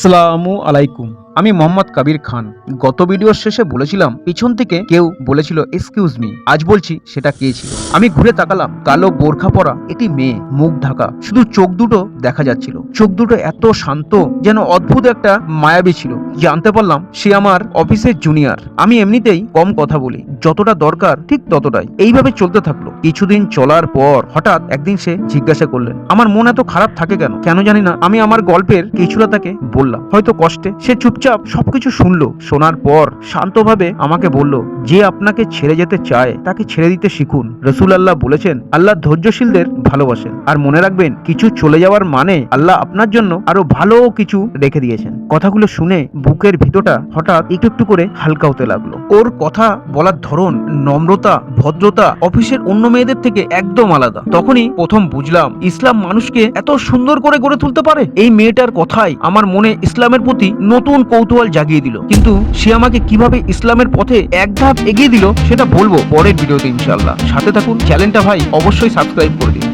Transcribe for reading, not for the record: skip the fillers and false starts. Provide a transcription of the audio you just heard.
আসসালামু আলাইকুম। আমি মোহাম্মদ কবির খান। গত ভিডিওর শেষে বলেছিলাম পিছন থেকে কেউ বলেছিল এক্সকিউজ মি। আজ বলছি সেটা কে ছিল। আমি ঘুরে তাকালাম, কালো বোরখা পরা একটি মেয়ে, মুখ ঢাকা, শুধু চোখ দুটো দেখা যাচ্ছিল। চোখ দুটো এত শান্ত, যেন অদ্ভুত একটা মায়াবী ছিল। জানতে পারলাম সে আমার অফিসের জুনিয়র। আমি এমনিতেই কম কথা বলি, যতটা দরকার ঠিক ততটাই। এইভাবে চলতে থাকলো। কিছুদিন চলার পর হঠাৎ একদিন সে জিজ্ঞাসা করলেন, আমার মন এত খারাপ থাকে কেন? কেন জানি না। আমি আমার গল্পের কিছুটা তাকে বললাম, হয়তো কষ্টে। সে চুপচাপ সবকিছু শুনলো। শোনার পর শান্তভাবে আমাকে বলল, যে আপনাকে ছেড়ে যেতে চায় তাকে ছেড়ে দিতে শিখুন। রাসূলুল্লাহ বলেছেন, আল্লাহ ধৈর্যশীলদের ভালোবাসেন। আর মনে রাখবেন, কিছু চলে যাওয়ার মানে আল্লাহ আপনার জন্য আরো ভালো কিছু রেখে দিয়েছেন। কথাগুলো শুনে বুকের ভিতরটা হঠাৎ একটু একটু করে হালকা হতে লাগলো। ওর কথা বলার ধরন, নম্রতা, ভদ্রতা অফিসের অন্য মেয়েদের থেকে একদম আলাদা। তখনই প্রথম বুঝলাম ইসলাম মানুষকে এত সুন্দর করে গড়ে তুলতে পারে। এই মেয়েটার কথাই আমার মনে ইসলামের প্রতি নতুন কৌতূহল জাগিয়ে দিল। কিন্তু সে আমাকে কিভাবে ইসলামের পথে এক ধাপ এগিয়ে দিল সেটা বলবো পরের ভিডিওতে ইনশাআল্লাহ। সাথে থাকুন। চ্যানেলটা ভাই অবশ্যই সাবস্ক্রাইব করে দিন।